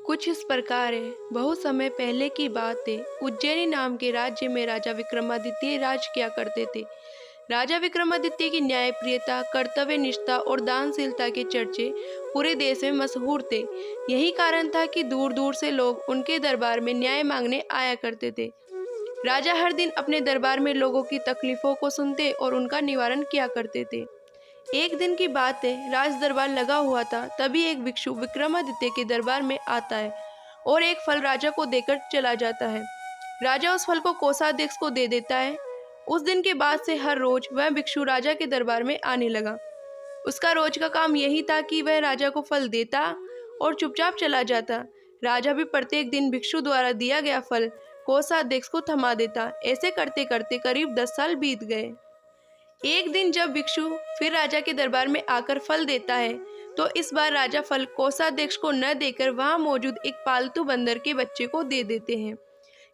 कुछ इस प्रकार है। बहुत समय पहले की बात है। उज्जैनी नाम के राज्य में राजा विक्रमादित्य राज किया करते थे। राजा विक्रमादित्य की न्यायप्रियता, कर्तव्य निष्ठा और दानशीलता के चर्चे पूरे देश में मशहूर थे। यही कारण था कि दूर दूर से लोग उनके दरबार में न्याय मांगने आया करते थे। राजा हर दिन अपने दरबार में लोगों की तकलीफों को सुनते और उनका निवारण किया करते थे। एक दिन की बात है, राज दरबार लगा हुआ था। तभी एक भिक्षु विक्रमादित्य के दरबार में आता है और एक फल राजा को देकर चला जाता है। राजा उस फल को कोषाध्यक्ष को दे देता है। उस दिन के बाद से हर रोज वह भिक्षु राजा के दरबार में आने लगा। उसका रोज का काम यही था कि वह राजा को फल देता और चुपचाप चला जाता। राजा भी प्रत्येक दिन भिक्षु द्वारा दिया गया फल कोषाध्यक्ष को थमा देता। ऐसे करते करते करीब 10 साल बीत गए। एक दिन जब भिक्षु फिर राजा के दरबार में आकर फल देता है, तो इस बार राजा फल कोषाध्यक्ष को न देकर वहां मौजूद एक पालतू बंदर के बच्चे को दे देते हैं।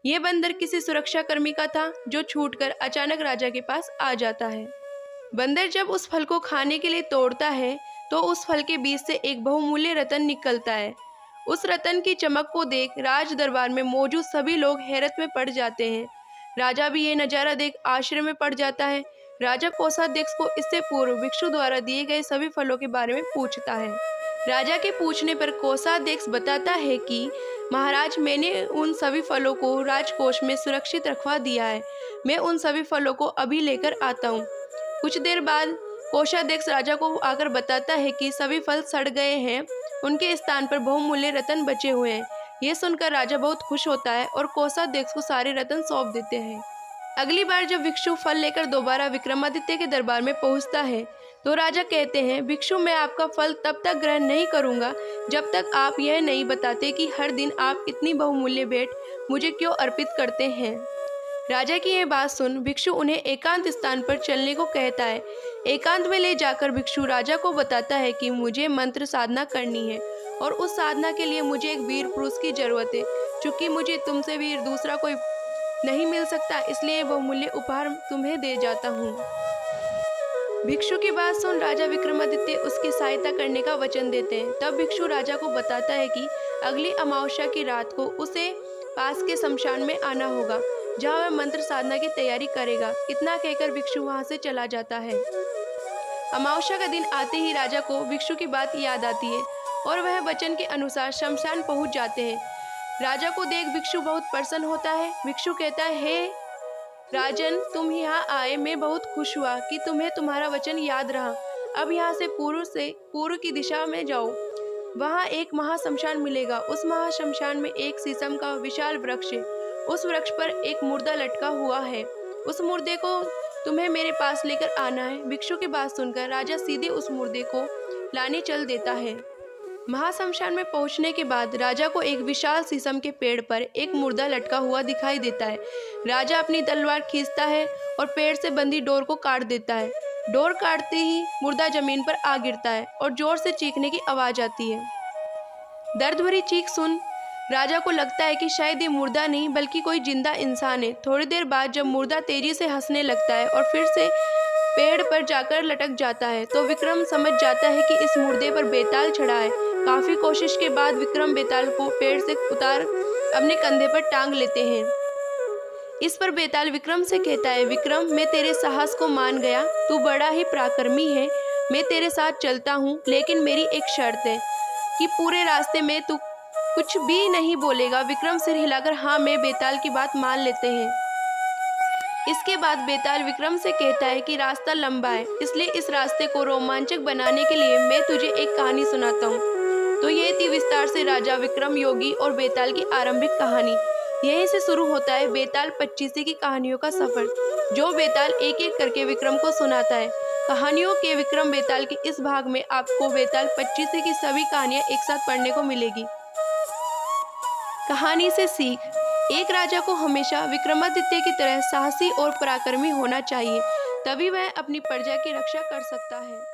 यह बंदर किसी सुरक्षा कर्मी का था, जो छूटकर अचानक राजा के पास आ जाता है। बंदर जब उस फल को खाने के लिए तोड़ता है, तो उस फल के बीच से एक बहुमूल्य रत्न निकलता है। उस रत्न की चमक को देख राज दरबार में मौजूद सभी लोग हैरत में पड़ जाते हैं। राजा भी ये नज़ारा देख आश्चर्य में पड़ जाता है। राजा कोषाध्यक्ष को इससे पूर्व भिक्षु द्वारा दिए गए सभी फलों के बारे में पूछता है। राजा के पूछने पर कोषाध्यक्ष बताता है कि महाराज, मैंने उन सभी फलों को राजकोष में सुरक्षित रखवा दिया है। मैं उन सभी फलों को अभी लेकर आता हूँ। कुछ देर बाद कोषाध्यक्ष राजा को आकर बताता है कि सभी फल सड़ गए हैं, उनके स्थान पर बहुमूल्य रत्न बचे हुए हैं। ये सुनकर राजा बहुत खुश होता है और कोषाध्यक्ष को सारे रत्न सौंप देते हैं। अगली बार जब भिक्षु फल लेकर दोबारा विक्रमादित्य के दरबार में पहुंचता है, तो राजा कहते हैं, भिक्षु, मैं आपका फल तब तक ग्रहण नहीं करूंगा जब तक आप यह नहीं बताते कि हर दिन आप इतनी बहुमूल्य भेंट मुझे क्यों अर्पित करते हैं। राजा की यह बात सुन भिक्षु उन्हें एकांत स्थान पर चलने को कहता है। एकांत में ले जाकर भिक्षु राजा को बताता है कि मुझे मंत्र साधना करनी है और उस साधना के लिए मुझे एक वीर पुरुष की जरूरत है। चूंकि मुझे तुमसे वीर दूसरा कोई नहीं मिल सकता, इसलिए बहुमूल्य उपहार तुम्हें दे जाता हूँ। भिक्षु की बात सुन राजा विक्रमादित्य उसकी सहायता करने का वचन देते हैं। तब भिक्षु राजा को बताता है कि अगली अमावस्या की रात को उसे पास के शमशान में आना होगा, जहाँ वह मंत्र साधना की तैयारी करेगा। इतना कहकर भिक्षु वहाँ से चला जाता है। अमावस्या का दिन आते ही राजा को भिक्षु की बात याद आती है और वह वचन के अनुसार शमशान पहुँच जाते हैं। राजा को देख भिक्षु बहुत प्रसन्न होता है। भिक्षु कहता है, हे राजन, तुम यहाँ आए, मैं बहुत खुश हुआ कि तुम्हें तुम्हारा वचन याद रहा। अब यहाँ से पूर्व की दिशा में जाओ। वहाँ एक महाशमशान मिलेगा। उस महाशमशान में एक शीशम का विशाल वृक्ष है। उस वृक्ष पर एक मुर्दा लटका हुआ है। उस मुर्दे को तुम्हें मेरे पास लेकर आना है। भिक्षु की बात सुनकर राजा सीधे उस मुर्दे को लाने चल देता है। महाशमशान में पहुंचने के बाद राजा को एक विशाल शीशम के पेड़ पर एक मुर्दा लटका हुआ दिखाई देता है। राजा अपनी तलवार खींचता है और पेड़ से बंधी डोर को काट देता है। डोर काटते ही मुर्दा जमीन पर आ गिरता है और जोर से चीखने की आवाज आती है। दर्द भरी चीख सुन राजा को लगता है कि शायद ये मुर्दा नहीं बल्कि कोई जिंदा इंसान है। थोड़ी देर बाद जब मुर्दा तेजी से हंसने लगता है और फिर से पेड़ पर जाकर लटक जाता है, तो विक्रम समझ जाता है कि इस मुर्दे पर बेताल चढ़ा है। काफी कोशिश के बाद विक्रम बेताल को पेड़ से उतार अपने कंधे पर टांग लेते हैं। इस पर बेताल विक्रम से कहता है, विक्रम, मैं तेरे साहस को मान गया। तू बड़ा ही पराक्रमी है। मैं तेरे साथ चलता हूँ, लेकिन मेरी एक शर्त है कि पूरे रास्ते में तू कुछ भी नहीं बोलेगा। विक्रम सिर हिलाकर हाँ में बेताल की बात मान लेते हैं। इसके बाद बेताल विक्रम से कहता है कि रास्ता लंबा है, इसलिए इस रास्ते को रोमांचक बनाने के लिए मैं तुझे एक कहानी सुनाता हूँ। तो ये थी विस्तार से राजा विक्रम योगी और बेताल की आरंभिक कहानी। यहीं से शुरू होता है बेताल पच्चीसी की कहानियों का सफर, जो बेताल एक एक करके विक्रम को सुनाता है। कहानियों के विक्रम बेताल के इस भाग में आपको बेताल पच्चीसी की सभी कहानियाँ एक साथ पढ़ने को मिलेगी। कहानी से सीख। एक राजा को हमेशा विक्रमादित्य की तरह साहसी और पराक्रमी होना चाहिए, तभी वह अपनी प्रजा की रक्षा कर सकता है।